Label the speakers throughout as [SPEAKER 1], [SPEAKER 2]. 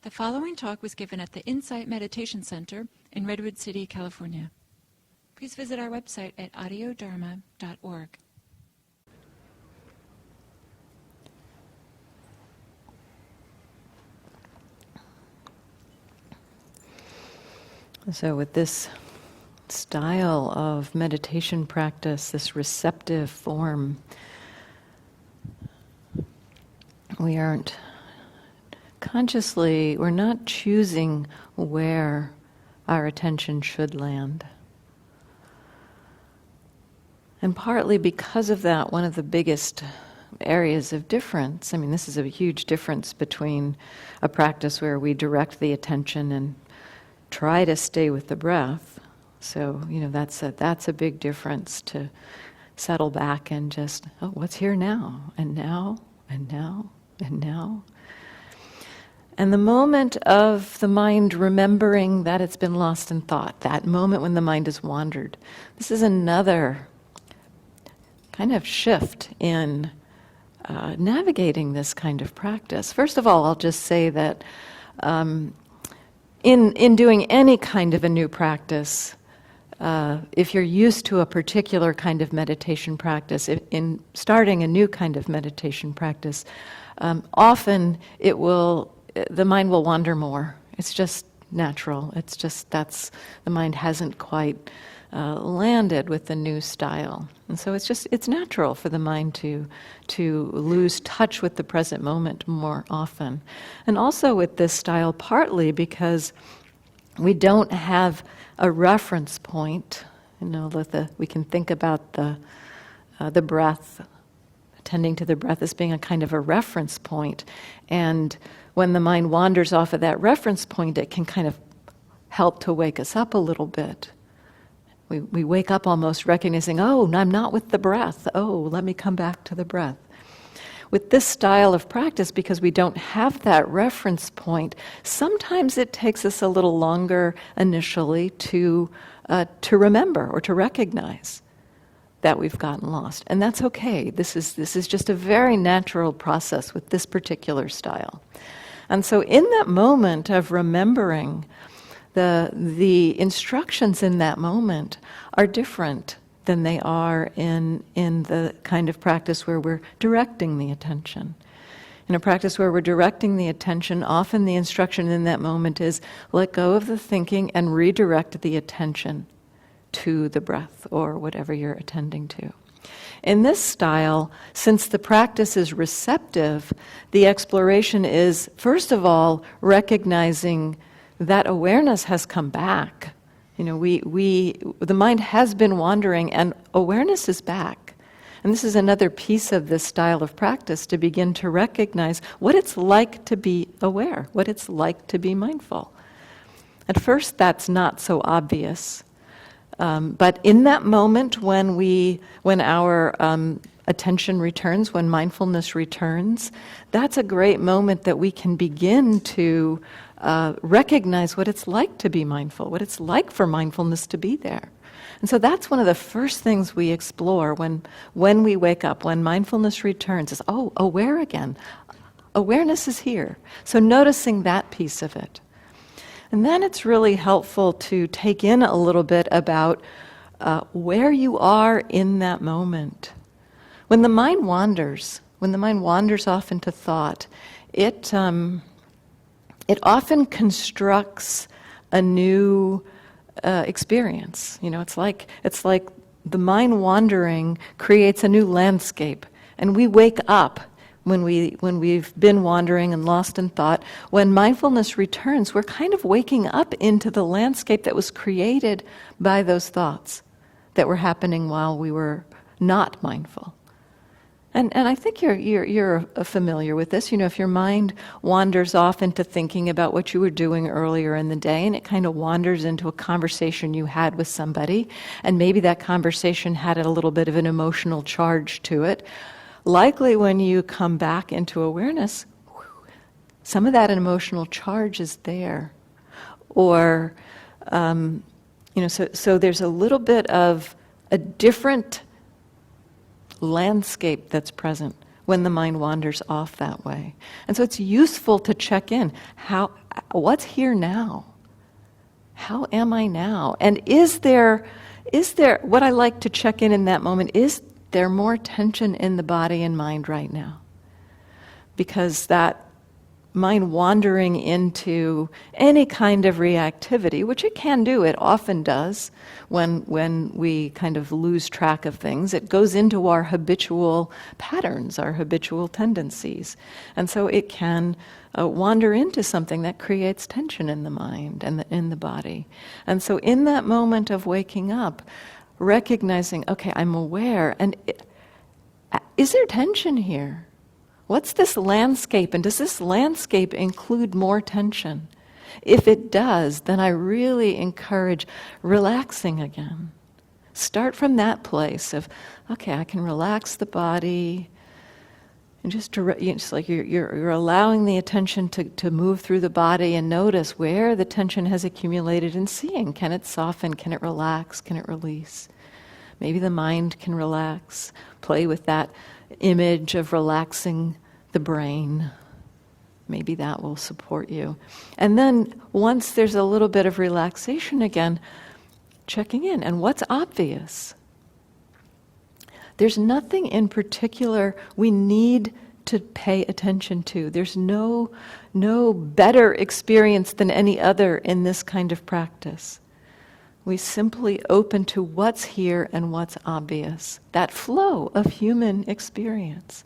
[SPEAKER 1] The following talk was given at the Insight Meditation Center in Redwood City, California. Please visit our website at audiodharma.org.
[SPEAKER 2] So with this style of meditation practice, this receptive form, we aren't consciously, we're not choosing where our attention should land. And partly because of that, one of the biggest areas of difference, this is a huge difference between a practice where we direct the attention and try to stay with the breath. So, that's a big difference, to settle back and just, what's here now? And now, and now, and now. And the moment of the mind remembering that it's been lost in thought, that moment when the mind has wandered, this is another kind of shift in navigating this kind of practice. First of all, I'll just say that in doing any kind of a new practice, if you're used to a particular kind of meditation practice, in starting a new kind of meditation practice, often the mind will wander more. It's just natural. It's just the mind hasn't quite landed with the new style. And so it's natural for the mind to lose touch with the present moment more often. And also with this style, partly because we don't have a reference point. We can think about the breath, attending to the breath as being a kind of a reference point. And when the mind wanders off of that reference point, it can kind of help to wake us up a little bit. We wake up almost recognizing, I'm not with the breath. Let me come back to the breath. With this style of practice, because we don't have that reference point, sometimes it takes us a little longer initially to remember or to recognize that we've gotten lost. And that's okay. This is just a very natural process with this particular style. And so in that moment of remembering, the instructions in that moment are different than they are in the kind of practice where we're directing the attention. In a practice where we're directing the attention, often the instruction in that moment is let go of the thinking and redirect the attention to the breath or whatever you're attending to. In this style, since the practice is receptive, the exploration is, first of all, recognizing that awareness has come back. The mind has been wandering and awareness is back. And this is another piece of this style of practice, to begin to recognize what it's like to be aware, what it's like to be mindful. At first, that's not so obvious. But in that moment when our attention returns, when mindfulness returns, that's a great moment that we can begin to recognize what it's like to be mindful, what it's like for mindfulness to be there. And so that's one of the first things we explore when we wake up, when mindfulness returns, is, aware again. Awareness is here. So noticing that piece of it. And then it's really helpful to take in a little bit about where you are in that moment. When the mind wanders off into thought, it often constructs a new experience. It's like the mind wandering creates a new landscape, and we wake up when we've been wandering and lost in thought. When mindfulness returns, we're kind of waking up into the landscape that was created by those thoughts that were happening while we were not mindful. And I think you're familiar with this. If your mind wanders off into thinking about what you were doing earlier in the day, and it kind of wanders into a conversation you had with somebody, and maybe that conversation had a little bit of an emotional charge to it, likely when you come back into awareness, some of that emotional charge is there. Or, so there's a little bit of a different landscape that's present when the mind wanders off that way. And so it's useful to check in. what's here now? How am I now? And is there, what I like to check in that moment, is there more tension in the body and mind right now? Because that mind wandering into any kind of reactivity, which it can do, it often does when we kind of lose track of things, it goes into our habitual patterns, our habitual tendencies. And so it can wander into something that creates tension in the mind and in the body. And so in that moment of waking up, recognizing, okay, I'm aware, and is there tension here? What's this landscape, and does this landscape include more tension? If it does, then I really encourage relaxing again. Start from that place of, okay, I can relax the body, and just like you're allowing the attention to move through the body and notice where the tension has accumulated and seeing, can it soften, can it relax, can it release? Maybe the mind can relax, play with that image of relaxing the brain. Maybe that will support you. And then once there's a little bit of relaxation again, checking in. And what's obvious? There's nothing in particular we need to pay attention to. There's no better experience than any other in this kind of practice. We simply open to what's here and what's obvious. That flow of human experience.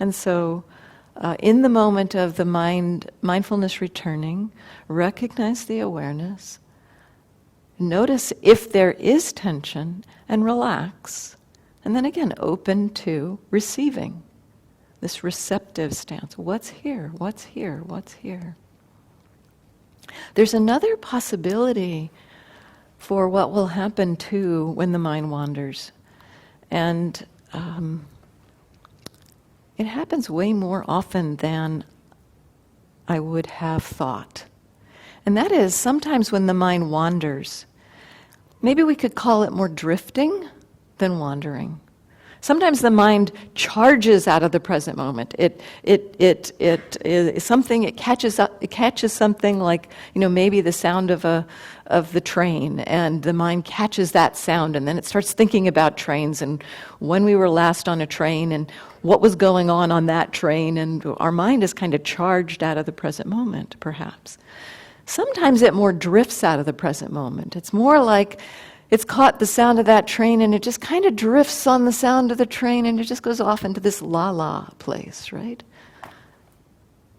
[SPEAKER 2] And so, in the moment of the mindfulness returning, recognize the awareness, notice if there is tension, and relax. And then again, open to receiving. This receptive stance. What's here? What's here? What's here? There's another possibility for what will happen too when the mind wanders. And it happens way more often than I would have thought. And that is sometimes when the mind wanders, maybe we could call it more drifting than wandering. Sometimes the mind charges out of the present moment. It is something. It catches something like, maybe the sound of the train, and the mind catches that sound, and then it starts thinking about trains and when we were last on a train and what was going on that train, and our mind is kind of charged out of the present moment, perhaps. Sometimes it more drifts out of the present moment. It's more like it's caught the sound of that train and it just kind of drifts on the sound of the train and it just goes off into this la-la place, right?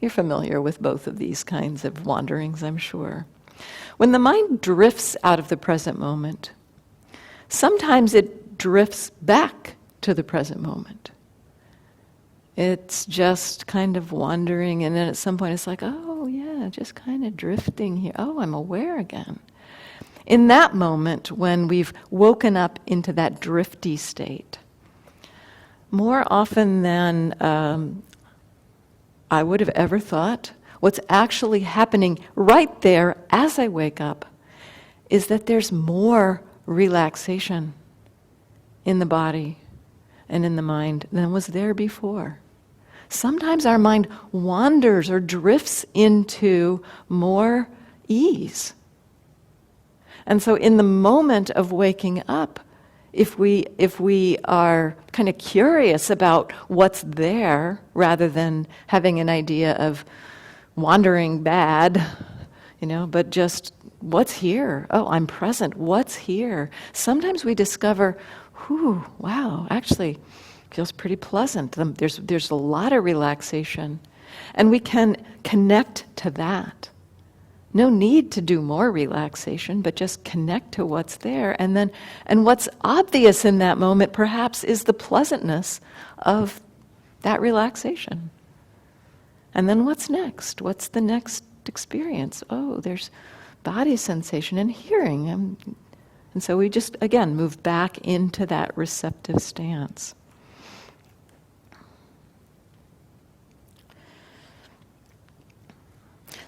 [SPEAKER 2] You're familiar with both of these kinds of wanderings, I'm sure. When the mind drifts out of the present moment, sometimes it drifts back to the present moment. It's just kind of wandering, and then at some point it's like, oh yeah, just kind of drifting here. Oh, I'm aware again. In that moment, when we've woken up into that drifty state, more often than I would have ever thought, what's actually happening right there as I wake up is that there's more relaxation in the body and in the mind than was there before. Sometimes our mind wanders or drifts into more ease. And so in the moment of waking up, if we are kind of curious about what's there, rather than having an idea of wandering bad, but just what's here? Oh, I'm present. What's here? Sometimes we discover, wow, actually feels pretty pleasant. There's a lot of relaxation. And we can connect to that. No need to do more relaxation, but just connect to what's there. And what's obvious in that moment, perhaps, is the pleasantness of that relaxation. And then what's next? What's the next experience? Oh, there's body sensation and hearing. And so we just, again, move back into that receptive stance.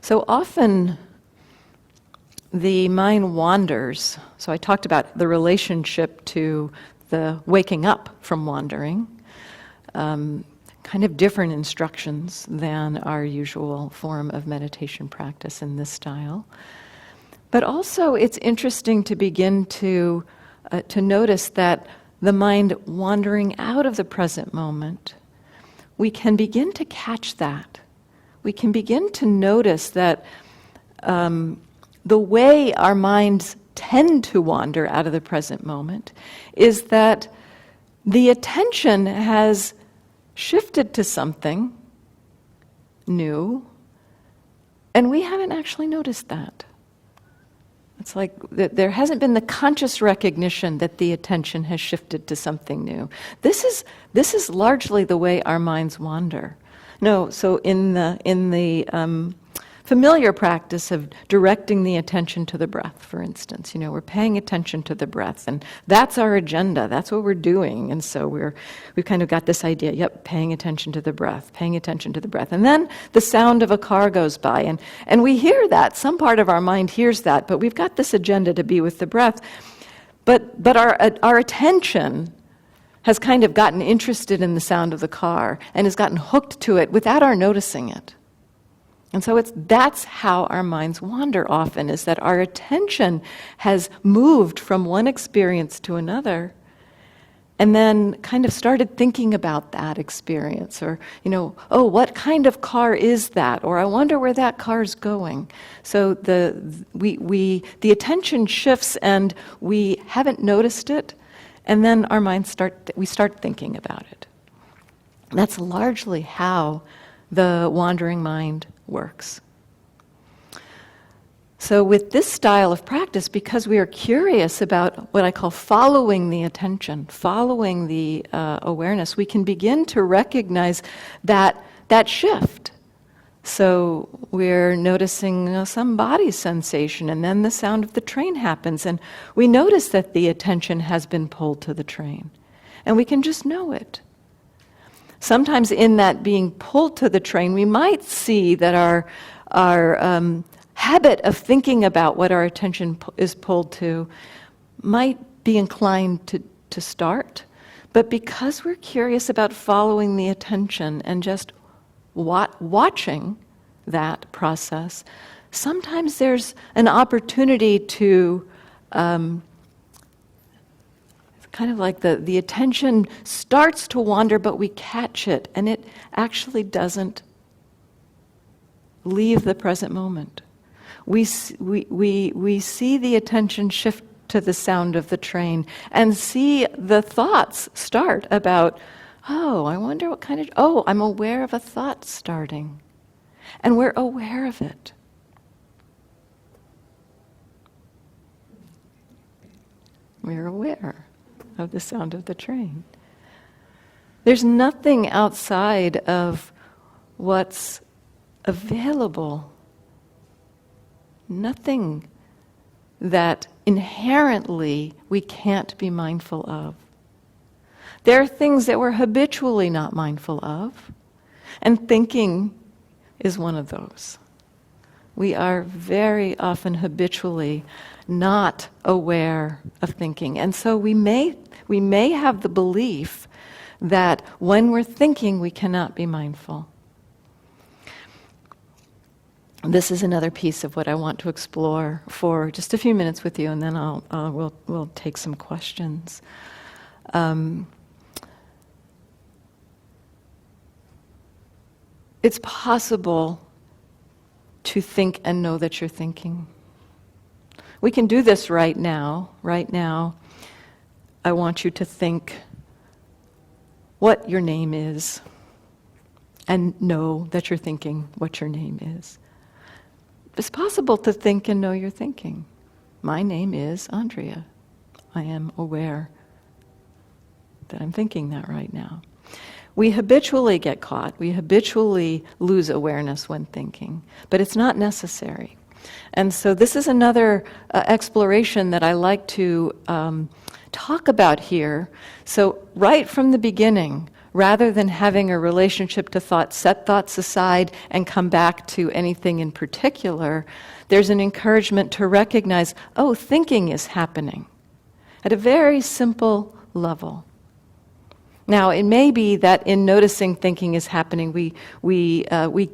[SPEAKER 2] So often the mind wanders. So I talked about the relationship to the waking up from wandering. kind of different instructions than our usual form of meditation practice in this style. But also it's interesting to begin to notice that the mind wandering out of the present moment, we can begin to catch that. We can begin to notice that the way our minds tend to wander out of the present moment is that the attention has shifted to something new, and we haven't actually noticed that. It's like there hasn't been the conscious recognition that the attention has shifted to something new. This is largely the way our minds wander. No, so in the familiar practice of directing the attention to the breath, for instance, we're paying attention to the breath, and that's our agenda. That's what we're doing, and so we've kind of got this idea. Yep, paying attention to the breath, paying attention to the breath, and then the sound of a car goes by, and we hear that. Some part of our mind hears that, but we've got this agenda to be with the breath. But our attention has kind of gotten interested in the sound of the car and has gotten hooked to it without our noticing it. And so that's how our minds wander often, is that our attention has moved from one experience to another and then kind of started thinking about that experience, or, oh, what kind of car is that? Or I wonder where that car's going. So the attention shifts and we haven't noticed it, and then our minds we start thinking about it. That's largely how the wandering mind works. So with this style of practice, because we are curious about what I call following the attention, following the awareness, we can begin to recognize that shift. So we're noticing some body sensation, and then the sound of the train happens, and we notice that the attention has been pulled to the train. And we can just know it. Sometimes in that being pulled to the train, we might see that our habit of thinking about what our attention is pulled to might be inclined to start. But because we're curious about following the attention and just watching that process, sometimes there's an opportunity to kind of like the attention starts to wander, but we catch it, and it actually doesn't leave the present moment. We see the attention shift to the sound of the train and see the thoughts start about, oh, I wonder what kind of, oh, I'm aware of a thought starting. And we're aware of it. We're aware of the sound of the train. There's nothing outside of what's available, nothing that inherently we can't be mindful of. There are things that we're habitually not mindful of, and thinking is one of those. We are very often habitually not aware of thinking. And so we may have the belief that when we're thinking, we cannot be mindful. This is another piece of what I want to explore for just a few minutes with you, and then we'll take some questions. It's possible to think and know that you're thinking. We can do this right now. Right now, I want you to think what your name is and know that you're thinking what your name is. It's possible to think and know you're thinking. My name is Andrea. I am aware that I'm thinking that right now. We habitually get caught. We habitually lose awareness when thinking, but it's not necessary. And so this is another exploration that I like to talk about here. So right from the beginning, rather than having a relationship to thought, set thoughts aside and come back to anything in particular, there's an encouragement to recognize, oh, thinking is happening at a very simple level. Now, it may be that in noticing thinking is happening, we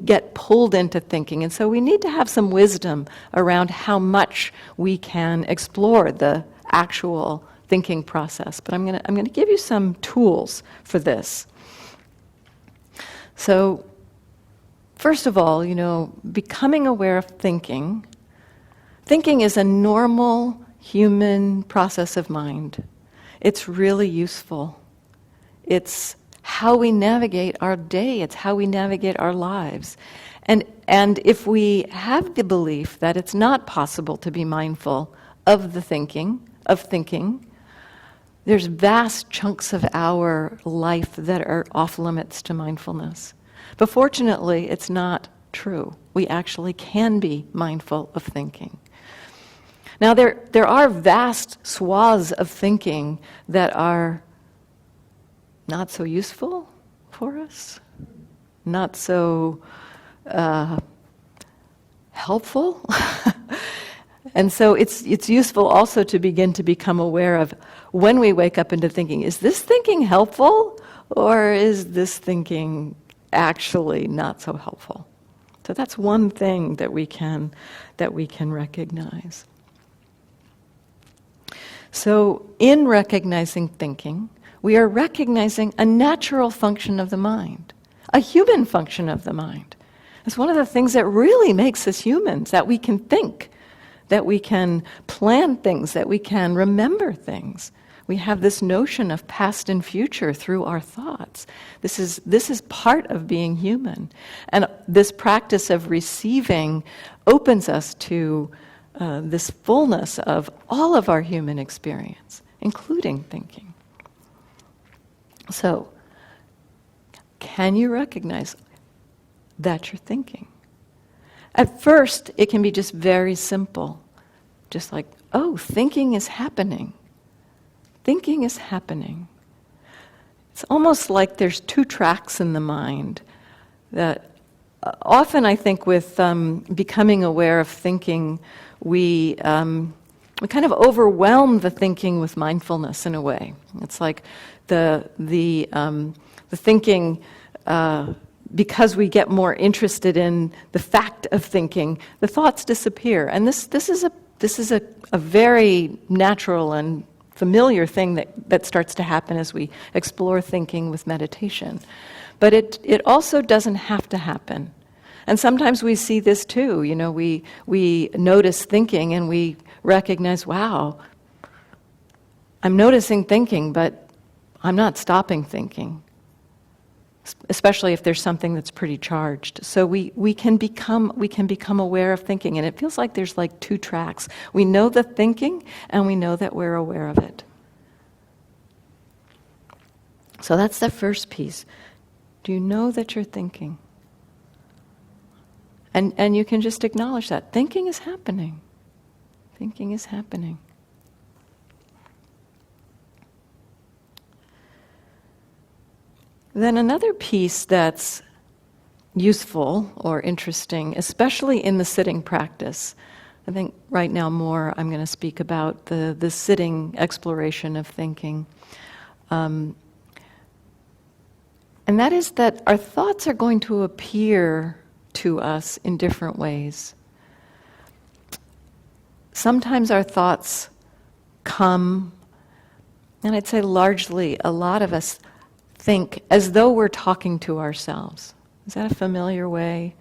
[SPEAKER 2] get pulled into thinking, and so we need to have some wisdom around how much we can explore the actual thinking process. But I'm going to give you some tools for this. So, first of all, becoming aware of thinking. Thinking is a normal human process of mind. It's really useful. It's how we navigate our day. It's how we navigate our lives. And if we have the belief that it's not possible to be mindful of thinking, there's vast chunks of our life that are off limits to mindfulness. But fortunately, it's not true. We actually can be mindful of thinking. Now, there are vast swaths of thinking that are not so useful for us, not so helpful. And so it's useful also to begin to become aware of when we wake up into thinking, is this thinking helpful, or is this thinking actually not so helpful? So that's one thing that we can recognize. So in recognizing thinking, we are recognizing a natural function of the mind, a human function of the mind. It's one of the things that really makes us humans, that we can think, that we can plan things, that we can remember things. We have this notion of past and future through our thoughts. This is part of being human. And this practice of receiving opens us to this fullness of all of our human experience, including thinking. So, can you recognize that you're thinking? At first, it can be just very simple. Just like, oh, thinking is happening. Thinking is happening. It's almost like there's two tracks in the mind. That often I think with becoming aware of thinking, we kind of overwhelm the thinking with mindfulness in a way. It's like the thinking, because we get more interested in the fact of thinking, the thoughts disappear. And this is a very natural and familiar thing that starts to happen as we explore thinking with meditation. But it also doesn't have to happen. And sometimes we see this too. We notice thinking and we recognize, wow, I'm noticing thinking, but I'm not stopping thinking. Especially if there's something that's pretty charged. So we can become aware of thinking, and it feels like there's like two tracks. We know the thinking, and we know that we're aware of it. So that's the first piece. Do you know that you're thinking? And you can just acknowledge that. Thinking is happening. Thinking is happening. Then another piece that's useful or interesting, especially in the sitting practice, I think right now more I'm going to speak about the sitting exploration of thinking. And that is that our thoughts are going to appear to us in different ways. Sometimes our thoughts come, and I'd say largely a lot of us think as though we're talking to ourselves. Is that a familiar way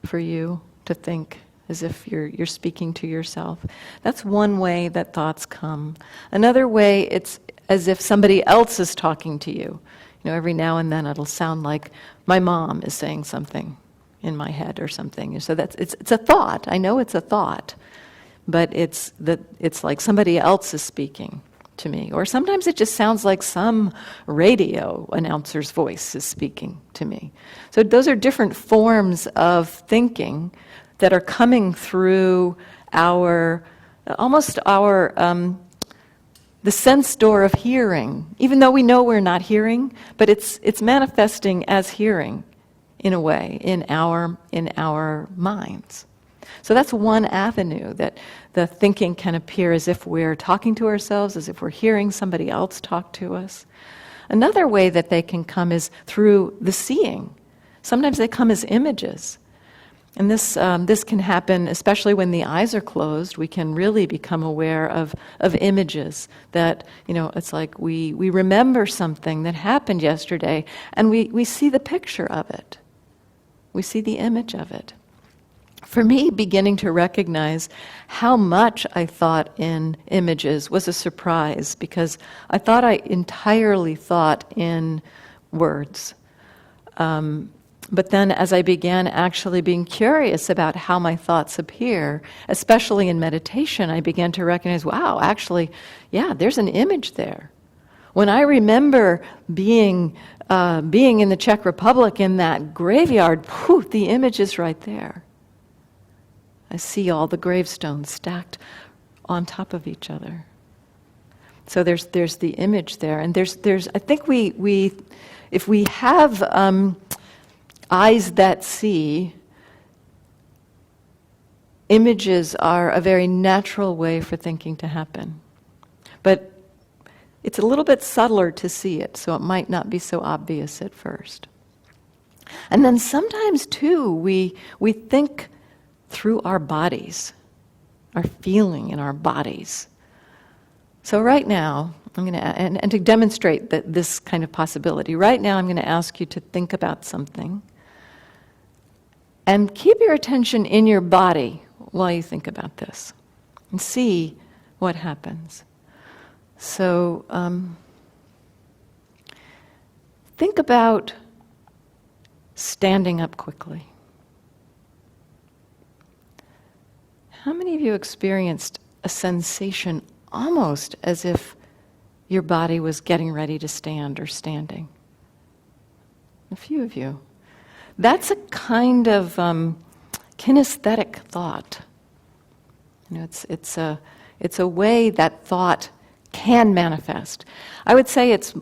[SPEAKER 2] for you to think, as if you're speaking to yourself? That's one way that thoughts come. Another way, it's as if somebody else is talking to you. Every now and then it'll sound like my mom is saying something in my head or something. So it's a thought. I know it's a thought, but it's like somebody else is speaking to me. Or sometimes it just sounds like some radio announcer's voice is speaking to me. So those are different forms of thinking that are coming through the sense door of hearing, even though we know we're not hearing, but it's manifesting as hearing in a way in our minds. So that's one avenue, that the thinking can appear as if we're talking to ourselves, as if we're hearing somebody else talk to us. Another way that they can come is through the seeing. Sometimes they come as images. And this can happen, especially when the eyes are closed. We can really become aware of images that, it's like we remember something that happened yesterday, and we see the picture of it. We see the image of it. For me, beginning to recognize how much I thought in images was a surprise, because I thought I entirely thought in words. But then as I began actually being curious about how my thoughts appear, especially in meditation, I began to recognize, wow, actually, yeah, there's an image there. When I remember being in the Czech Republic in that graveyard, the image is right there. I see all the gravestones stacked on top of each other. So there's the image there, and there's I think we if we have eyes that see, images are a very natural way for thinking to happen. But it's a little bit subtler to see it, so it might not be so obvious at first. And then sometimes, too, we think through our bodies, our feeling in our bodies. So right now, I'm going to, and to demonstrate that this kind of possibility, right now I'm going to ask you to think about something. And keep your attention in your body while you think about this, and see what happens. So think about standing up quickly. How many of you experienced a sensation almost as if your body was getting ready to stand or standing? A few of you. That's a kind of kinesthetic thought. It's a way that thought can manifest. I would say it's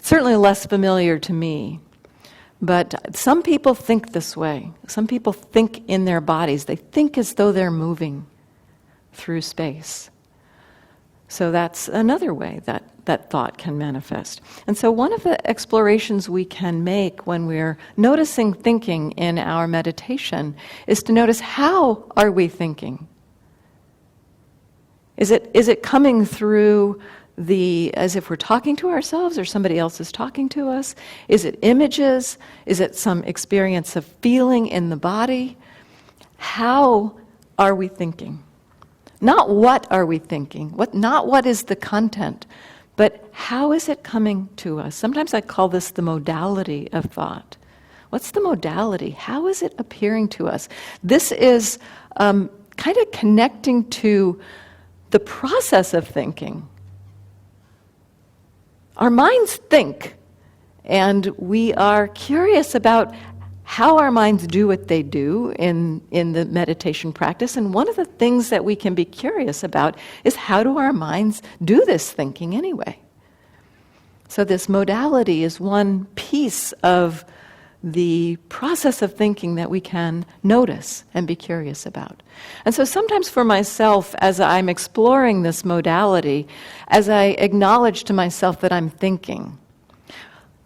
[SPEAKER 2] certainly less familiar to me. But some people think this way. Some people think in their bodies. They think as though they're moving through space. So that's another way that thought can manifest. And so one of the explorations we can make when we're noticing thinking in our meditation is to notice, how are we thinking? Is it coming through as if we're talking to ourselves or somebody else is talking to us? Is it images? Is it some experience of feeling in the body? How are we thinking? Not what are we thinking, not what is the content, but how is it coming to us? Sometimes I call this the modality of thought. What's the modality? How is it appearing to us? This is kind of connecting to the process of thinking. Our minds think, and we are curious about how our minds do what they do in the meditation practice. And one of the things that we can be curious about is, how do our minds do this thinking anyway? So this modality is one piece of the process of thinking that we can notice and be curious about. And so sometimes for myself, as I'm exploring this modality, as I acknowledge to myself that I'm thinking,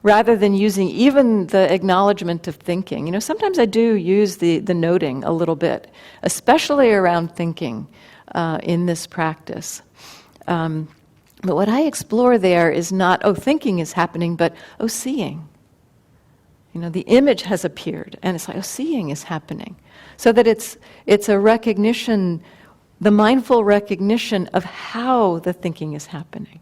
[SPEAKER 2] rather than using even the acknowledgement of thinking, sometimes I do use the noting a little bit, especially around thinking in this practice. But what I explore there is not, thinking is happening, but, seeing. The image has appeared, and it's like, seeing is happening. So that it's a recognition, the mindful recognition of how the thinking is happening.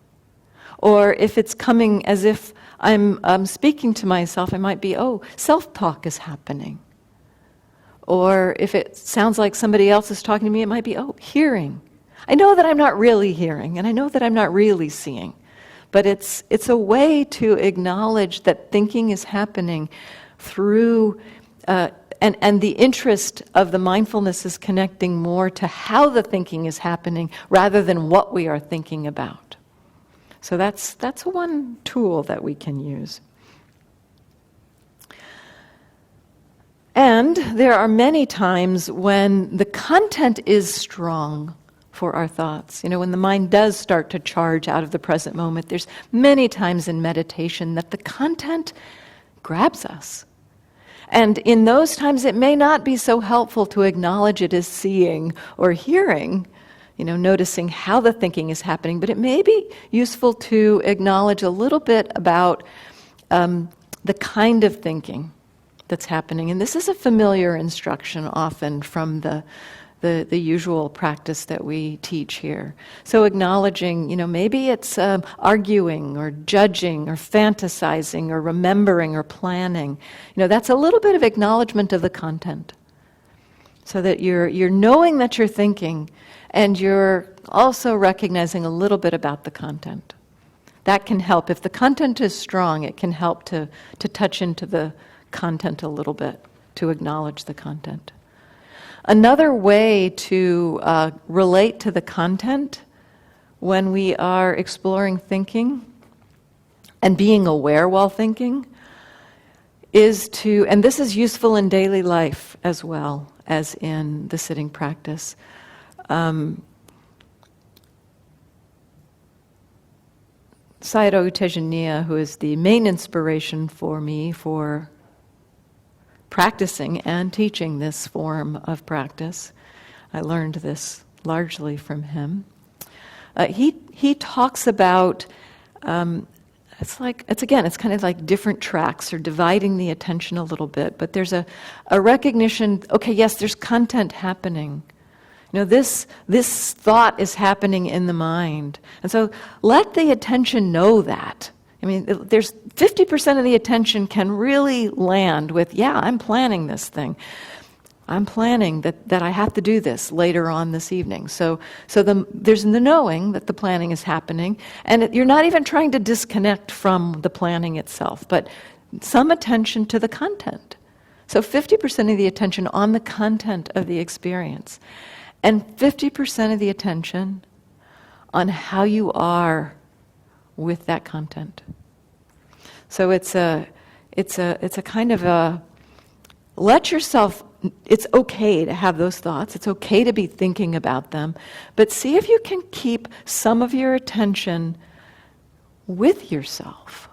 [SPEAKER 2] Or if it's coming as if I'm speaking to myself, it might be, self-talk is happening. Or if it sounds like somebody else is talking to me, it might be, hearing. I know that I'm not really hearing, and I know that I'm not really seeing. But it's a way to acknowledge that thinking is happening through, and the interest of the mindfulness is connecting more to how the thinking is happening rather than what we are thinking about. So that's one tool that we can use. And there are many times when the content is strong, for our thoughts. When the mind does start to charge out of the present moment, there's many times in meditation that the content grabs us. And in those times, it may not be so helpful to acknowledge it as seeing or hearing, noticing how the thinking is happening, but it may be useful to acknowledge a little bit about the kind of thinking that's happening. And this is a familiar instruction often from the usual practice that we teach here. So acknowledging, maybe it's arguing or judging or fantasizing or remembering or planning. That's a little bit of acknowledgement of the content. So that you're knowing that you're thinking, and you're also recognizing a little bit about the content. That can help. If the content is strong, it can help to touch into the content a little bit, to acknowledge the content. Another way to relate to the content when we are exploring thinking and being aware while thinking is to, and this is useful in daily life as well as in the sitting practice. Sayadaw U Tejaniya, who is the main inspiration for me for practicing and teaching this form of practice, I learned this largely from him. He talks about it's kind of like different tracks or dividing the attention a little bit, but there's a recognition. Okay, yes, there's content happening. This thought is happening in the mind. And so let the attention know that. There's 50% of the attention can really land with, yeah, I'm planning this thing. I'm planning that I have to do this later on this evening. So there's the knowing that the planning is happening, and you're not even trying to disconnect from the planning itself, but some attention to the content. So 50% of the attention on the content of the experience. And 50% of the attention on how you are with that content. So it's a kind of a, let yourself, it's okay to have those thoughts, it's okay to be thinking about them, but see if you can keep some of your attention with yourself.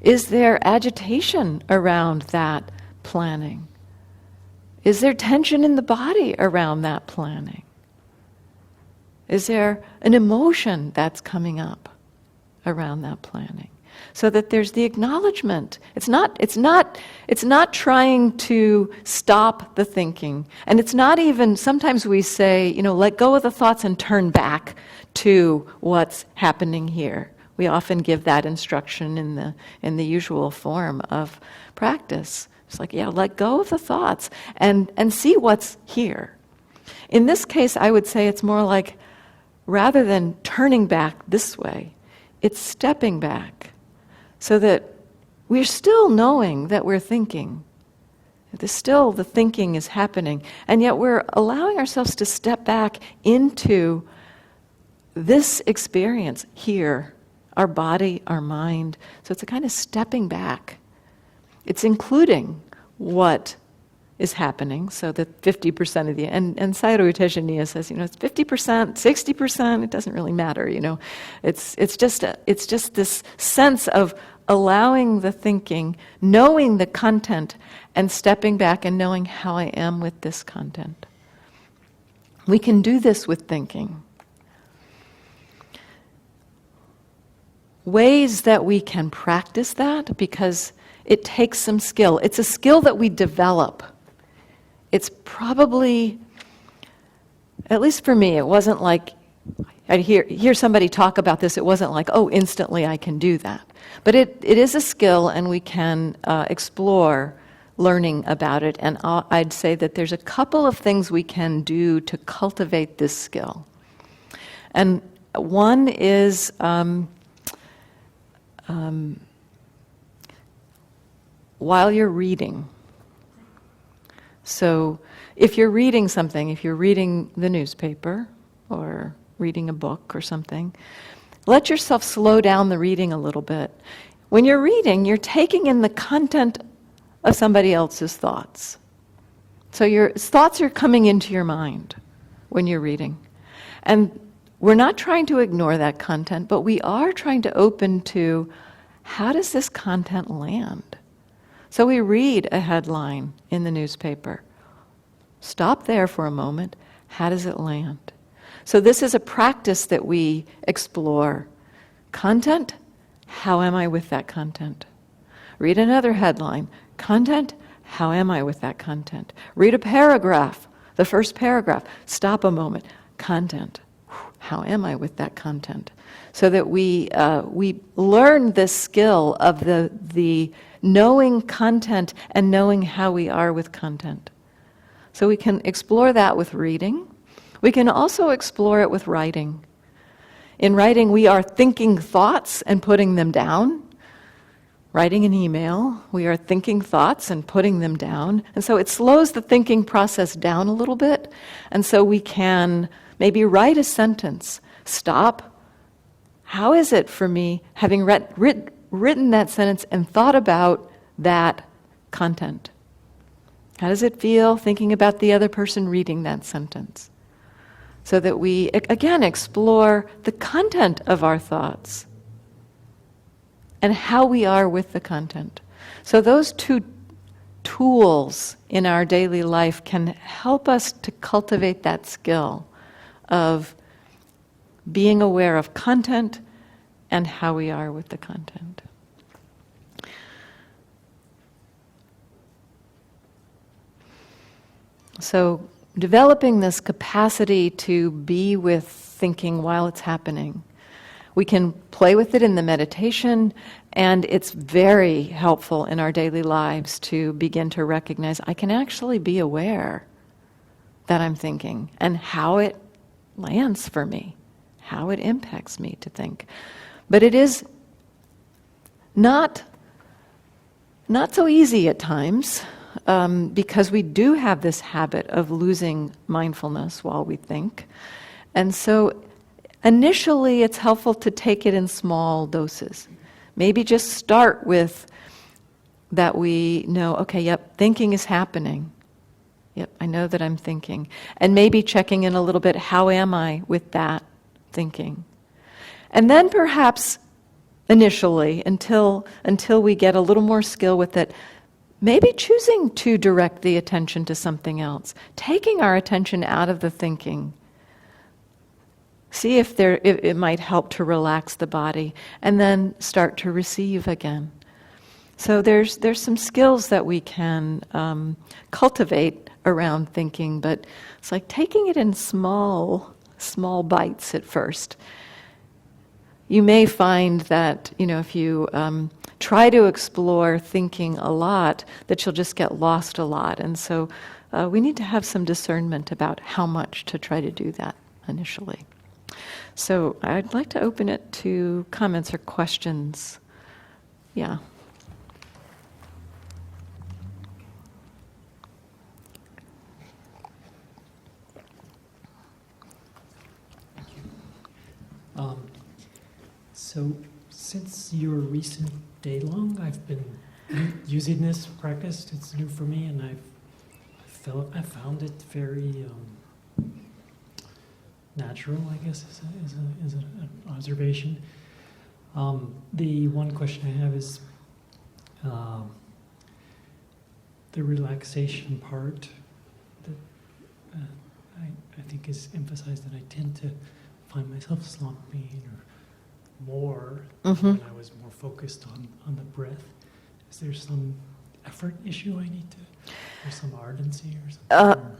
[SPEAKER 2] Is there agitation around that planning? Is there tension in the body around that planning? Is there an emotion that's coming up around that planning? So that there's the acknowledgement. It's not trying to stop the thinking. And it's not even, sometimes we say, let go of the thoughts and turn back to what's happening here. We often give that instruction in the usual form of practice. It's like, yeah, let go of the thoughts and see what's here. In this case, I would say it's more like, rather than turning back this way, it's stepping back so that we're still knowing that we're thinking. Still the thinking is happening, and yet we're allowing ourselves to step back into this experience here, our body, our mind. So it's a kind of stepping back. It's including what is happening, so that 50% of the, and Sayadaw U Tejaniya says, it's 50%, 60%, it doesn't really matter, It's just this sense of allowing the thinking, knowing the content, and stepping back and knowing how I am with this content. We can do this with thinking. Ways that we can practice that, because it takes some skill. It's a skill that we develop. It's probably, at least for me, it wasn't like, I hear somebody talk about this, it wasn't like, oh, instantly I can do that. But it is a skill, and we can explore learning about it. And I'd say that there's a couple of things we can do to cultivate this skill. And one is while you're reading. So if you're reading something, if you're reading the newspaper or reading a book or something, let yourself slow down the reading a little bit. When you're reading, you're taking in the content of somebody else's thoughts. So your thoughts are coming into your mind. when you're reading. And we're not trying to ignore that content, but we are trying to open to, how does this content land? So we read a headline in the newspaper. Stop there for a moment. How does it land? So this is a practice that we explore. Content, how am I with that content? Read another headline. Content, how am I with that content? Read a paragraph, the first paragraph. Stop a moment. Content, how am I with that content? So that we learn this skill of the knowing content and knowing how we are with content. So we can explore that with reading. We can also explore it with writing. In writing, we are thinking thoughts and putting them down. Writing an email, we are thinking thoughts and putting them down. And so it slows the thinking process down a little bit. And so we can maybe write a sentence. Stop. How is it for me, having written that sentence and thought about that content? How does it feel thinking about the other person reading that sentence? So that we, again, explore the content of our thoughts and how we are with the content. So those two tools in our daily life can help us to cultivate that skill of being aware of content and how we are with the content. So developing this capacity to be with thinking while it's happening. We can play with it in the meditation, and it's very helpful in our daily lives to begin to recognize I can actually be aware that I'm thinking and how it lands for me, how it impacts me to think. But it is not so easy at times. Because we do have this habit of losing mindfulness while we think. And so initially it's helpful to take it in small doses. Maybe just start with that we know, okay, yep, thinking is happening. Yep, I know that I'm thinking. And maybe checking in a little bit, how am I with that thinking? And then perhaps initially, until we get a little more skill with it, maybe choosing to direct the attention to something else, taking our attention out of the thinking. See if it might help to relax the body, and then start to receive again. So there's some skills that we can cultivate around thinking, but it's like taking it in small bites at first. You may find that, if you try to explore thinking a lot, that you'll just get lost a lot. And so we need to have some discernment about how much to try to do that initially. So I'd like to open it to comments or questions. Yeah.
[SPEAKER 3] So since your recent day long, I've been using this practice. It's new for me, and I found it very natural, I guess, is an observation. The one question I have is the relaxation part that I think is emphasized, that I tend to find myself slumping or more when I was more focused on the breath. Is there some effort issue I need to, or some ardency or something?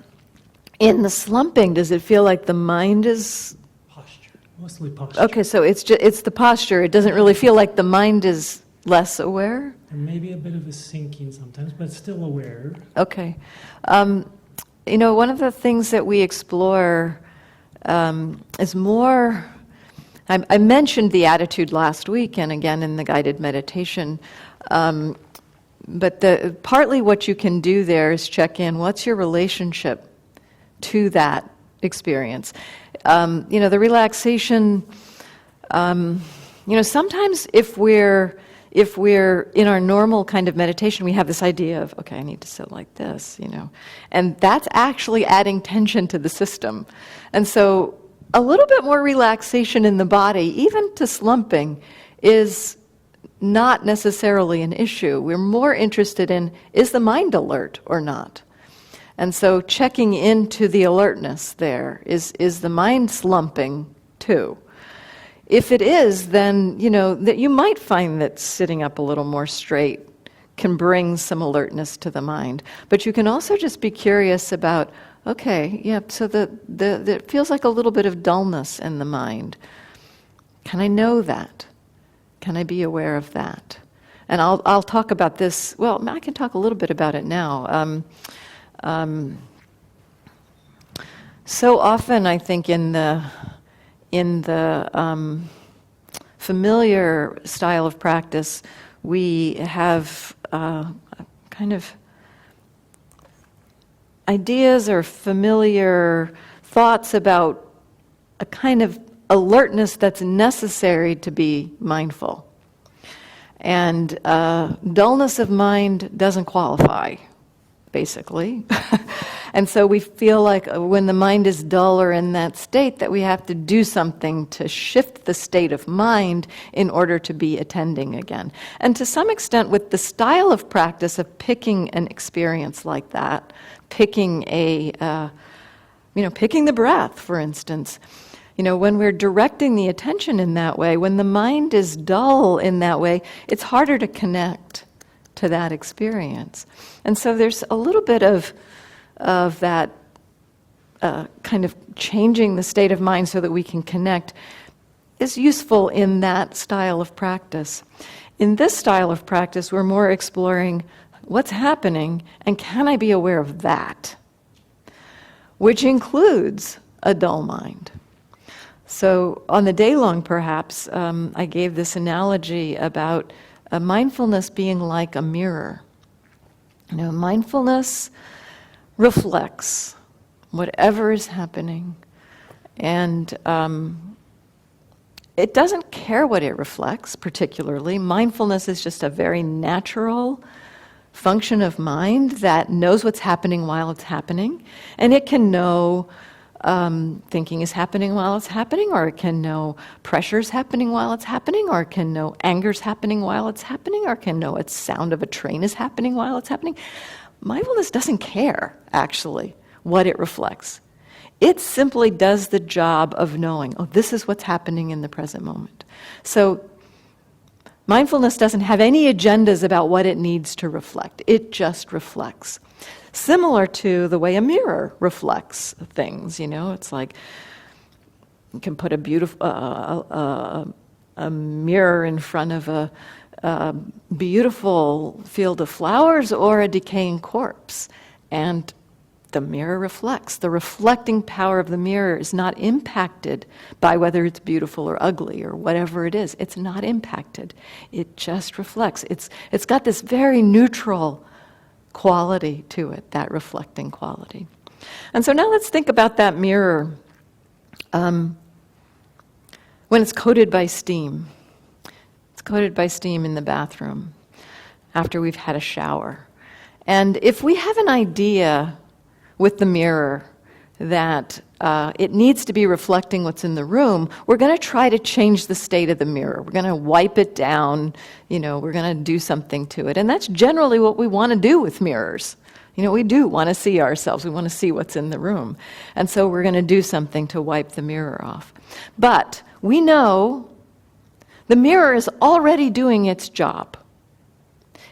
[SPEAKER 2] In the slumping, does it feel like the mind is...
[SPEAKER 3] Posture, mostly posture.
[SPEAKER 2] Okay, so it's the posture. It doesn't really feel like the mind is less aware?
[SPEAKER 3] And maybe a bit of a sinking sometimes, but still aware.
[SPEAKER 2] Okay. One of the things that we explore is more... I mentioned the attitude last week and again in the guided meditation, but partly what you can do there is check in, what's your relationship to that experience? The relaxation, sometimes if we're if we're in our normal kind of meditation, we have this idea of, okay, I need to sit like this, and that's actually adding tension to the system. And so a little bit more relaxation in the body, even to slumping, is not necessarily an issue. We're more interested in, is the mind alert or not? And so checking into the alertness there, is the mind slumping too? If it is, then, that you might find that sitting up a little more straight can bring some alertness to the mind. But you can also just be curious about, okay, yeah, so it feels like a little bit of dullness in the mind. Can I know that? Can I be aware of that? And I'll talk about this, well, I can talk a little bit about it now. So often I think in the familiar style of practice, we have kind of ideas or familiar thoughts about a kind of alertness that's necessary to be mindful. And dullness of mind doesn't qualify, basically. And so we feel like when the mind is dull or in that state that we have to do something to shift the state of mind in order to be attending again. And to some extent with the style of practice of picking an experience like that, picking picking the breath, for instance. When we're directing the attention in that way, when the mind is dull in that way, it's harder to connect to that experience. And so there's a little bit of that kind of changing the state of mind so that we can connect is useful in that style of practice. In this style of practice, we're more exploring what's happening and can I be aware of that, which includes a dull mind. So on the day long, perhaps, I gave this analogy about mindfulness being like a mirror. Mindfulness reflects whatever is happening, and it doesn't care what it reflects particularly. Mindfulness is just a very natural function of mind that knows what's happening while it's happening, and it can know thinking is happening while it's happening, or it can know pressure's happening while it's happening, or it can know anger's happening while it's happening, or it can know its sound of a train is happening while it's happening. Mindfulness doesn't care, actually, what it reflects. It simply does the job of knowing, this is what's happening in the present moment. So mindfulness doesn't have any agendas about what it needs to reflect. It just reflects. Similar to the way a mirror reflects things, it's like you can put a beautiful a mirror in front of a beautiful field of flowers or a decaying corpse, and the mirror reflects. The reflecting power of the mirror is not impacted by whether it's beautiful or ugly or whatever it is. It's not impacted. It just reflects. It's got this very neutral quality to it, that reflecting quality. And so now let's think about that mirror when it's coated by steam. It's coated by steam in the bathroom after we've had a shower. And if we have an idea with the mirror that it needs to be reflecting what's in the room, we're going to try to change the state of the mirror. We're going to wipe it down, we're going to do something to it. And that's generally what we want to do with mirrors. We do want to see ourselves. We want to see what's in the room. And so we're going to do something to wipe the mirror off. But we know the mirror is already doing its job.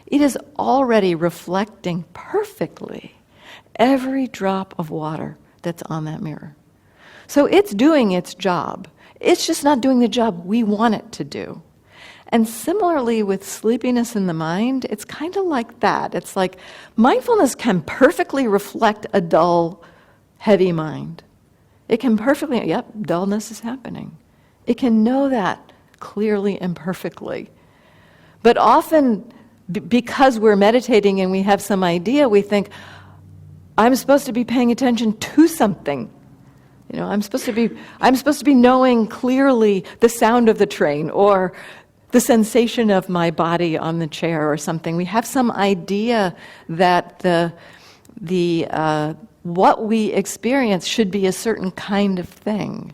[SPEAKER 2] It is already reflecting perfectly every drop of water that's on that mirror. So it's doing its job. It's just not doing the job we want it to do. And similarly with sleepiness in the mind, it's kind of like that. It's like mindfulness can perfectly reflect a dull, heavy mind. It can perfectly, dullness is happening. It can know that clearly and perfectly. But often, because we're meditating and we have some idea, we think, I'm supposed to be paying attention to something. I'm supposed to be knowing clearly the sound of the train, or the sensation of my body on the chair or something. We have some idea that what we experience should be a certain kind of thing.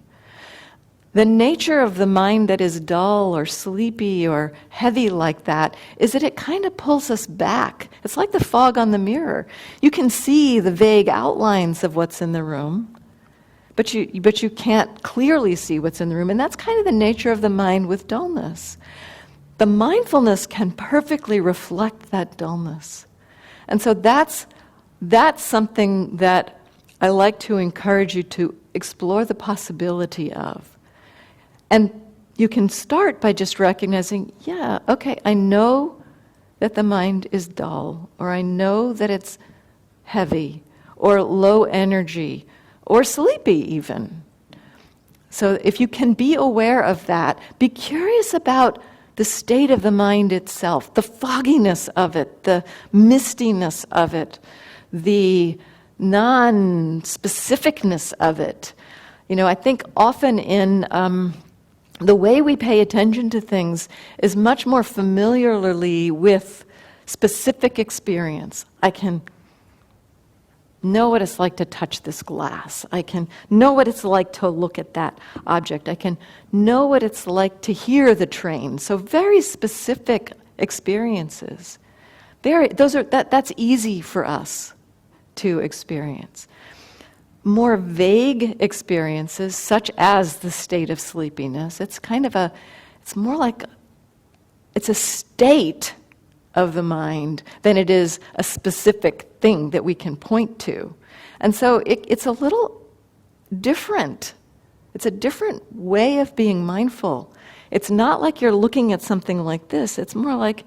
[SPEAKER 2] The nature of the mind that is dull or sleepy or heavy like that is that it kind of pulls us back. It's like the fog on the mirror. You can see the vague outlines of what's in the room, but you can't clearly see what's in the room. And that's kind of the nature of the mind with dullness. The mindfulness can perfectly reflect that dullness. And so that's something that I like to encourage you to explore the possibility of. And you can start by just recognizing, yeah, okay, I know that the mind is dull, or I know that it's heavy, or low energy, or sleepy even. So if you can be aware of that, be curious about the state of the mind itself, the fogginess of it, the mistiness of it, the non-specificness of it. I think often in the way we pay attention to things is much more familiarly with specific experience. I can know what it's like to touch this glass. I can know what it's like to look at that object. I can know what it's like to hear the train. So very specific experiences. That's easy for us to experience. More vague experiences, such as the state of sleepiness, it's more like it's a state of the mind than it is a specific thing that we can point to. And so it's a little different. It's a different way of being mindful. It's not like you're looking at something like this. It's more like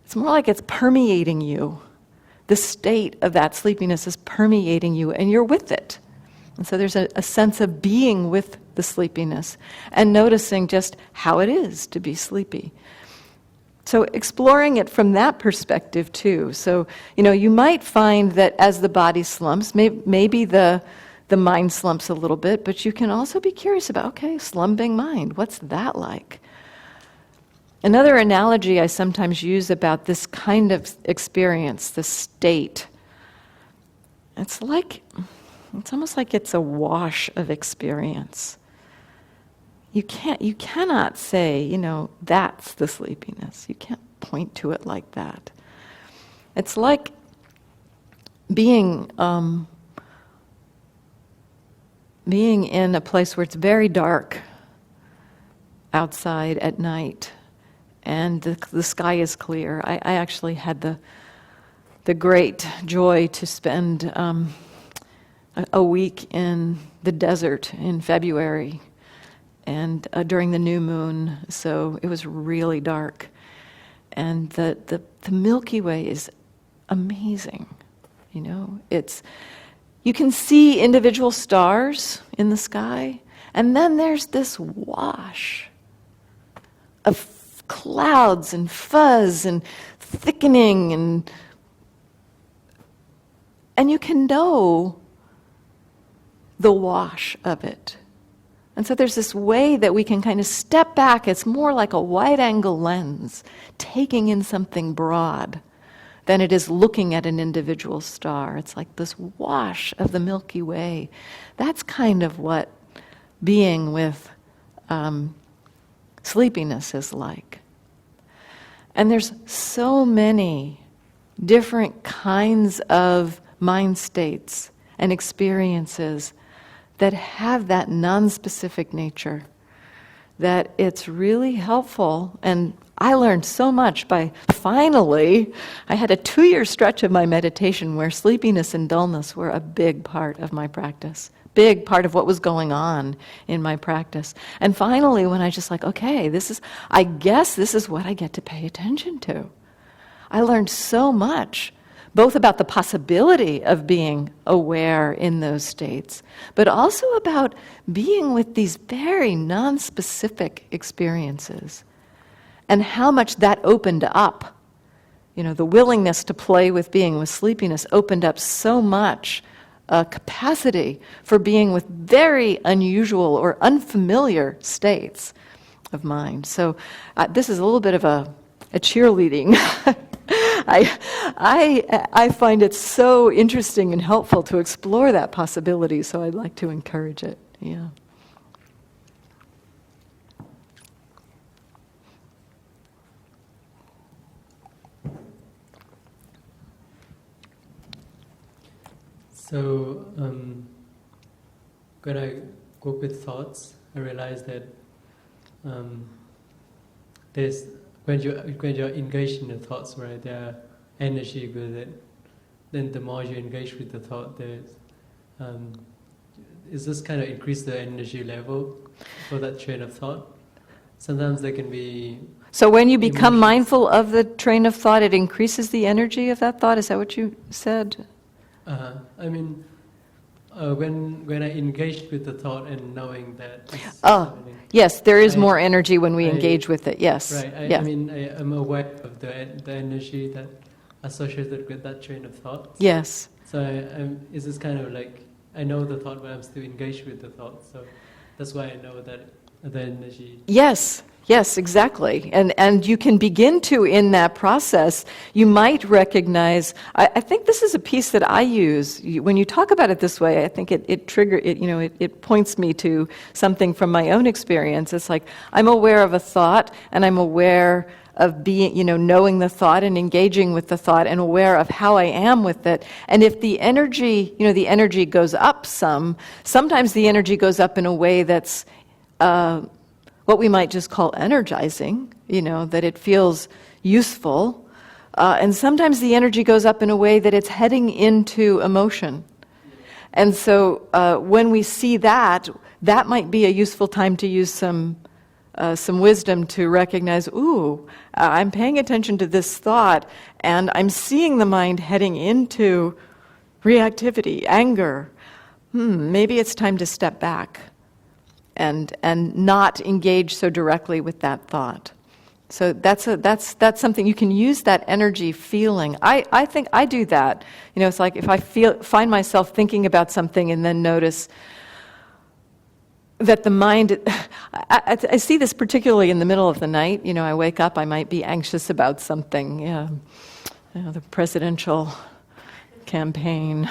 [SPEAKER 2] it's permeating you. The state of that sleepiness is permeating you, and you're with it. And so there's a sense of being with the sleepiness and noticing just how it is to be sleepy. So exploring it from that perspective too. So, you might find that as the body slumps, maybe the mind slumps a little bit, but you can also be curious about, okay, slumping mind, what's that like? Another analogy I sometimes use about this kind of experience, this state, it's almost like it's a wash of experience. You cannot say, that's the sleepiness. You can't point to it like that. It's like being in a place where it's very dark outside at night, and the sky is clear. I actually had the great joy to spend a week in the desert in February, and during the new moon, so it was really dark. And the Milky Way is amazing, you can see individual stars in the sky, and then there's this wash of clouds and fuzz and thickening, and you can know the wash of it. And so there's this way that we can kind of step back. It's more like a wide-angle lens, taking in something broad, than it is looking at an individual star. It's like this wash of the Milky Way. That's kind of what being with sleepiness is like. And there's so many different kinds of mind states and experiences that have that non-specific nature, that it's really helpful. And I learned so much by finally, I had a 2-year stretch of my meditation where sleepiness and dullness were a big part of my practice, big part of what was going on in my practice. And finally, when I just okay, I guess this is what I get to pay attention to. I learned so much, both about the possibility of being aware in those states, but also about being with these very non-specific experiences, and how much that opened up. The willingness to play with being with sleepiness opened up so much capacity for being with very unusual or unfamiliar states of mind. So this is a little bit of a cheerleading. I find it so interesting and helpful to explore that possibility, so I'd like to encourage it. Yeah.
[SPEAKER 4] So when I work with thoughts, I realize that there's when you're engaged in the thoughts, right? There are energy with it. Then the more you engage with the thought, there's is this kind of increase the energy level for that train of thought? Sometimes there can be.
[SPEAKER 2] So when you become
[SPEAKER 4] emotions.
[SPEAKER 2] mindful of the train of thought, it increases the energy of that thought? Is that what you said?
[SPEAKER 4] I mean, when I engage with the thought and knowing that it's
[SPEAKER 2] Oh,
[SPEAKER 4] happening,
[SPEAKER 2] yes, there is more energy when we engage with it, yes.
[SPEAKER 4] right.
[SPEAKER 2] Yeah.
[SPEAKER 4] I mean, I'm aware of the energy that associated with that train of thought.
[SPEAKER 2] Yes.
[SPEAKER 4] So it's this kind of like, I know the thought, but I'm still engaged with the thought. So that's why I know that the energy.
[SPEAKER 2] Yes, yes, exactly. And you can begin to, in that process, you might recognize, I think this is a piece that I use. When you talk about it this way, I think it points me to something from my own experience. It's like, I'm aware of a thought, and I'm aware of being, knowing the thought and engaging with the thought and aware of how I am with it. And if the energy, the energy goes up sometimes the energy goes up in a way that's what we might just call energizing, that it feels useful. And sometimes the energy goes up in a way that it's heading into emotion. And so when we see that might be a useful time to use some wisdom to recognize, I'm paying attention to this thought, and I'm seeing the mind heading into reactivity, anger. Maybe it's time to step back and not engage so directly with that thought. So that's something you can use, that energy feeling. I think I do that. It's like if I find myself thinking about something and then notice that the mind, I see this particularly in the middle of the night. I wake up, I might be anxious about something, the presidential campaign.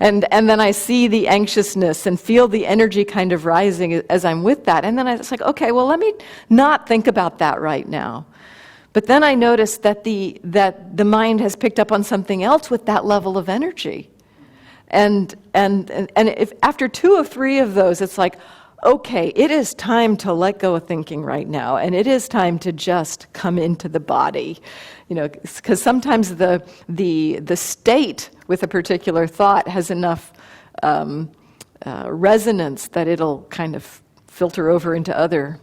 [SPEAKER 2] and then I see the anxiousness and feel the energy kind of rising as I'm with that. And then it's like, okay, well, let me not think about that right now. But then I notice that the mind has picked up on something else with that level of energy. And if after 2 or 3 of those, it's like, okay, it is time to let go of thinking right now, and it is time to just come into the body, because sometimes the state with a particular thought has enough resonance that it'll kind of filter over into other.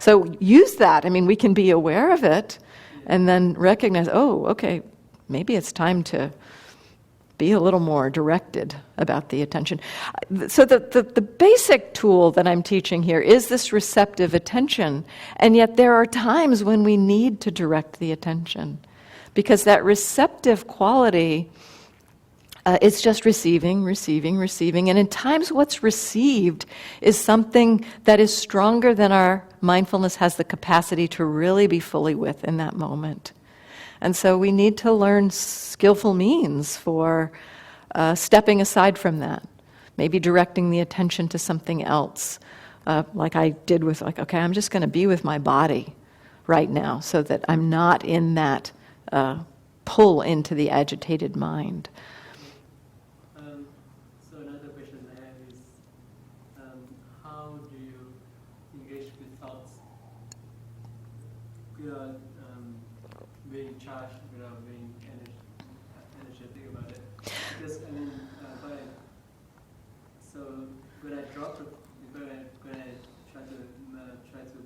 [SPEAKER 2] So use that. I mean, we can be aware of it, and then recognize, okay, maybe it's time to be a little more directed about the attention. So the basic tool that I'm teaching here is this receptive attention, and yet there are times when we need to direct the attention, because that receptive quality is just receiving, and in times what's received is something that is stronger than our mindfulness has the capacity to really be fully with in that moment. And so we need to learn skillful means for stepping aside from that, maybe directing the attention to something else, like I did with, okay, I'm just going to be with my body right now so that I'm not in that pull into the agitated mind.
[SPEAKER 4] So another question I have is, how do you engage with thoughts without being charged, without being energetic about it? Because so when I drop it, when I try to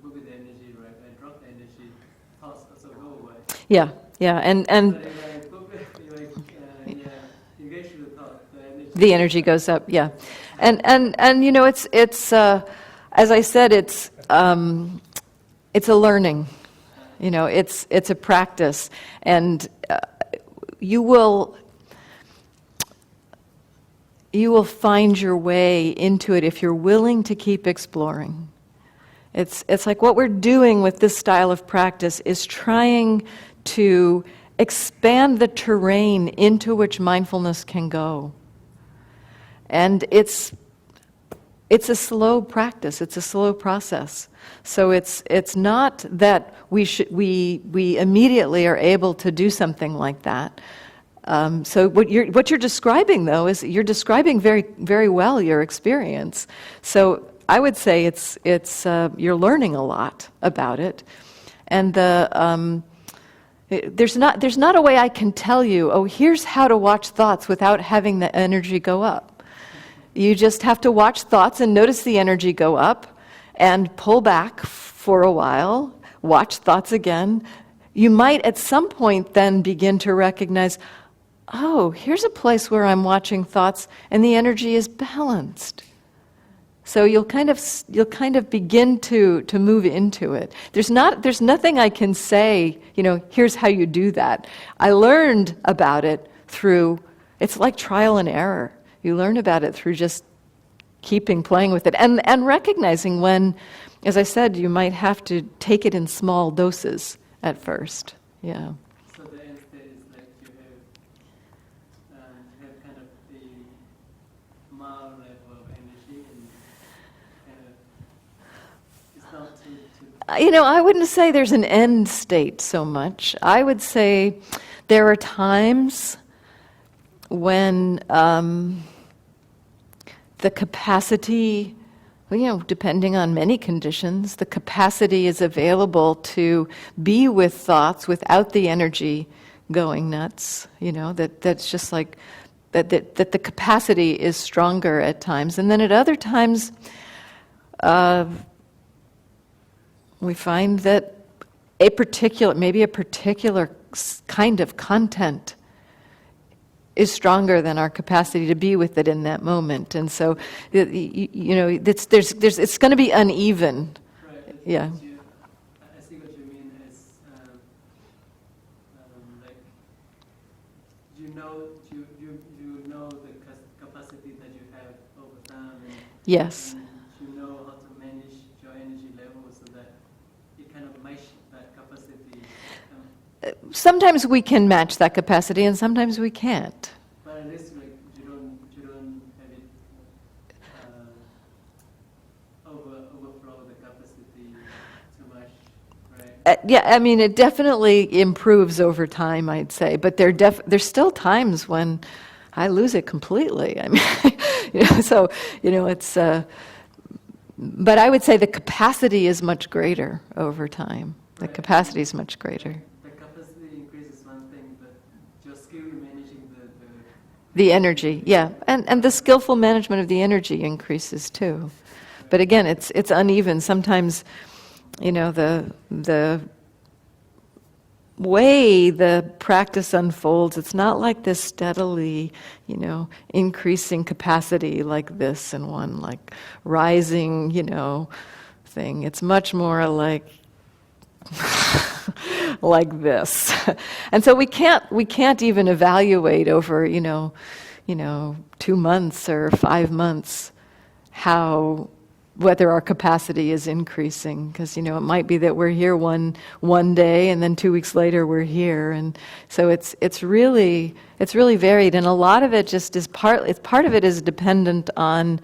[SPEAKER 4] work with the energy, right? I drop the energy, thoughts also go away.
[SPEAKER 2] Yeah, and
[SPEAKER 4] But if I engage with the thought,
[SPEAKER 2] the energy goes up. Yeah, and it's as I said, it's a learning. It's a practice, and you will find your way into it if you're willing to keep exploring. It's like what we're doing with this style of practice is trying to expand the terrain into which mindfulness can go. And it's a slow practice, it's a slow process. So it's not that we immediately are able to do something like that. So what you're describing, though, is you're describing very, very well your experience. So I would say it's you're learning a lot about it, and there's not a way I can tell you, oh, here's how to watch thoughts without having the energy go up. You just have to watch thoughts and notice the energy go up, and pull back for a while. Watch thoughts again. You might at some point then begin to recognize, oh, here's a place where I'm watching thoughts and the energy is balanced. So you'll kind of begin to move into it. There's nothing I can say, here's how you do that. I learned about it through, it's like trial and error. You learn about it through just playing with it and recognizing when, as I said, you might have to take it in small doses at first. Yeah.
[SPEAKER 4] So the end state is like you have kind of the mild level of energy, and kind of it's not too.
[SPEAKER 2] I wouldn't say there's an end state so much. I would say there are times when the capacity, depending on many conditions, the capacity is available to be with thoughts without the energy going nuts. That's just like that the capacity is stronger at times, and then at other times we find that maybe a particular kind of content is stronger than our capacity to be with it in that moment, and so it's going to be uneven.
[SPEAKER 4] Right.
[SPEAKER 2] Yeah.
[SPEAKER 4] I see what you mean as like you know the capacity that you have over time, and,
[SPEAKER 2] Yes.
[SPEAKER 4] and you know how to manage your energy level so that you kind of match that capacity.
[SPEAKER 2] Sometimes we can match that capacity, and sometimes we can't.
[SPEAKER 4] But at least like you don't have it overflow the capacity too much, right?
[SPEAKER 2] It definitely improves over time, I'd say. But there's still times when I lose it completely. It's. But I would say the capacity is much greater over time. The
[SPEAKER 4] Right.
[SPEAKER 2] capacity is much greater.
[SPEAKER 4] The capacity increase is one thing, but your skill in managing
[SPEAKER 2] The energy, yeah, and the skillful management of the energy increases too. But again, it's uneven. Sometimes, the way the practice unfolds, it's not like this steadily, increasing capacity like this and one like rising, thing. It's much more like like this. And so we can't even evaluate over, 2 months or 5 months whether our capacity is increasing, because it might be that we're here one day and then 2 weeks later we're here, and so it's really varied, and a lot of it just is part of it is dependent on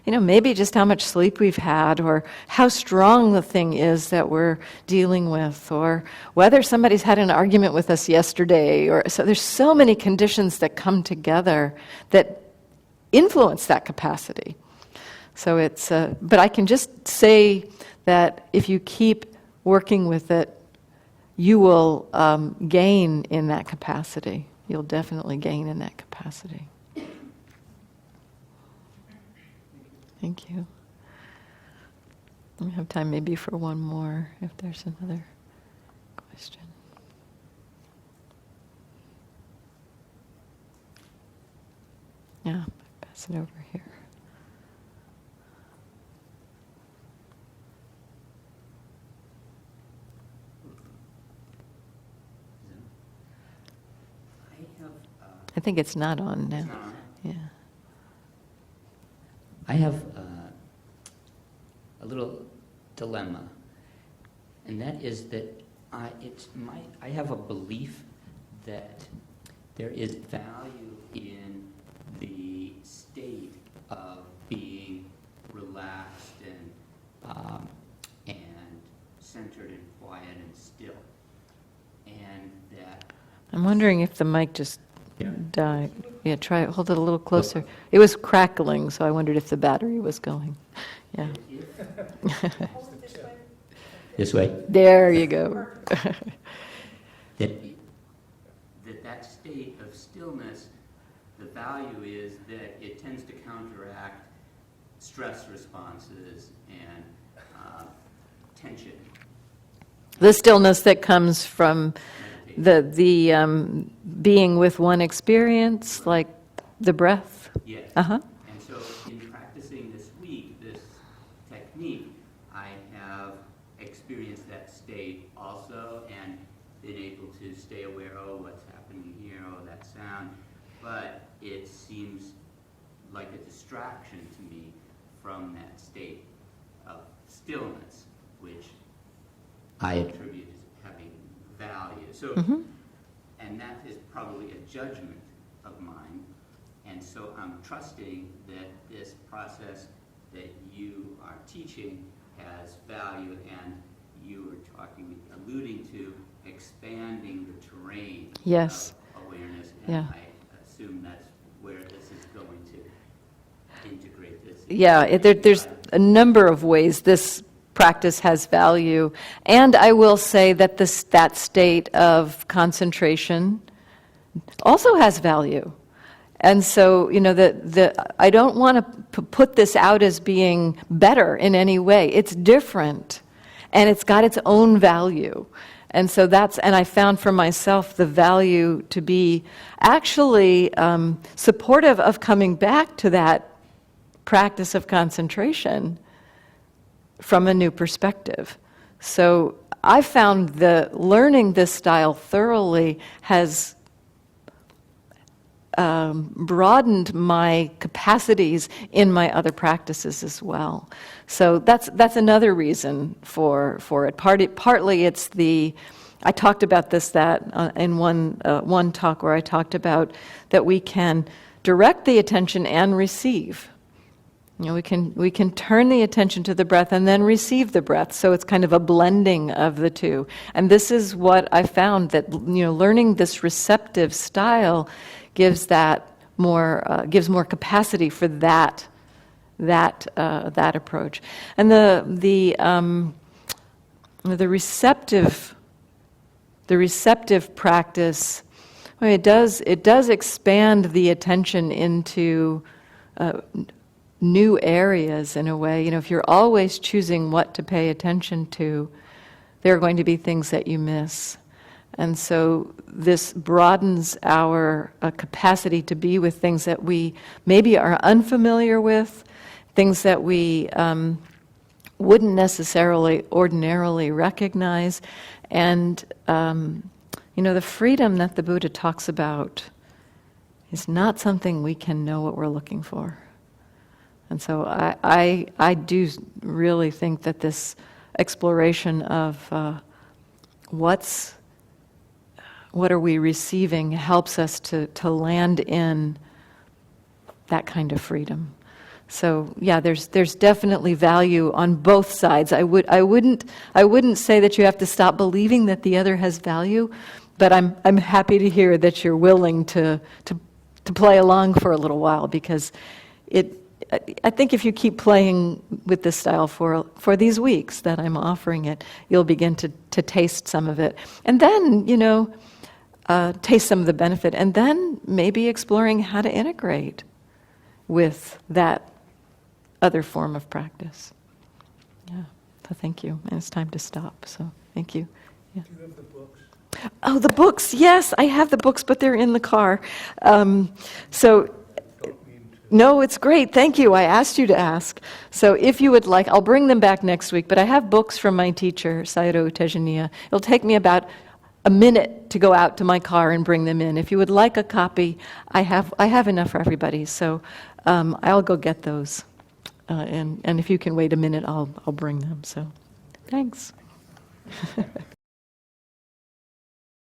[SPEAKER 2] maybe just how much sleep we've had, or how strong the thing is that we're dealing with, or whether somebody's had an argument with us yesterday, so there's so many conditions that come together that influence that capacity. So but I can just say that if you keep working with it, you will gain in that capacity. You'll definitely gain in that capacity. Thank you. We have time maybe for one more, if there's another question. Yeah, pass it over here. I think it's not on now. Yeah.
[SPEAKER 5] I have a little dilemma, and that is that I have a belief that there is value in the state of being relaxed and centered and quiet and still, and that
[SPEAKER 2] I'm wondering if the mic just died. Yeah, try it. Hold it a little closer. It was crackling, so I wondered if the battery was going. Yeah.
[SPEAKER 5] This way.
[SPEAKER 2] There you go.
[SPEAKER 5] that state of stillness, the value is that it tends to counteract stress responses and tension.
[SPEAKER 2] The stillness that comes from the being with one experience, like the breath.
[SPEAKER 5] Yes.
[SPEAKER 2] Uh-huh.
[SPEAKER 5] And so in practicing this week, this technique, I have experienced that state also and been able to stay aware, oh, what's happening here, oh, that sound. But it seems like a distraction to me from that state of stillness, which I attribute as having value. So, and that is probably a judgment of mine. And so I'm trusting that this process that you are teaching has value, and you were alluding to expanding the terrain
[SPEAKER 2] Yes.
[SPEAKER 5] of awareness. And
[SPEAKER 2] Yeah.
[SPEAKER 5] I assume that's where this is going to integrate this.
[SPEAKER 2] Yeah, there's a number of ways this practice has value. And I will say that that state of concentration also has value. And so, I don't want to put this out as being better in any way. It's different, and it's got its own value. And so and I found for myself the value to be actually supportive of coming back to that practice of concentration from a new perspective. So I found that learning this style thoroughly has broadened my capacities in my other practices as well. So that's another reason for it. Partly it's I talked about this in one talk where I talked about that we can direct the attention and receive. We can turn the attention to the breath and then receive the breath. So it's kind of a blending of the two. And this is what I found, that learning this receptive style gives more capacity for that approach. And the receptive practice, it does expand the attention into new areas in a way. If you're always choosing what to pay attention to, there are going to be things that you miss. And so this broadens our capacity to be with things that we maybe are unfamiliar with, things that we wouldn't necessarily ordinarily recognize. And, the freedom that the Buddha talks about is not something we can know what we're looking for. And so I do really think that this exploration of what are we receiving helps us to land in that kind of freedom. So yeah, there's definitely value on both sides. I wouldn't say that you have to stop believing that the other has value, but I'm happy to hear that you're willing to play along for a little while, because I think if you keep playing with this style for these weeks that I'm offering it, you'll begin to taste some of it. And then, taste some of the benefit, and then maybe exploring how to integrate with that other form of practice. Yeah, so thank you. And it's time to stop, so thank you. Yeah.
[SPEAKER 6] Do you have the books?
[SPEAKER 2] Oh, the books, yes, I have the books, but they're in the car. No, it's great. Thank you. I asked you to ask. So if you would like, I'll bring them back next week, but I have books from my teacher, Sayadaw Tejaniya. It'll take me about a minute to go out to my car and bring them in. If you would like a copy, I have enough for everybody, so I'll go get those. And if you can wait a minute, I'll bring them. So Thanks.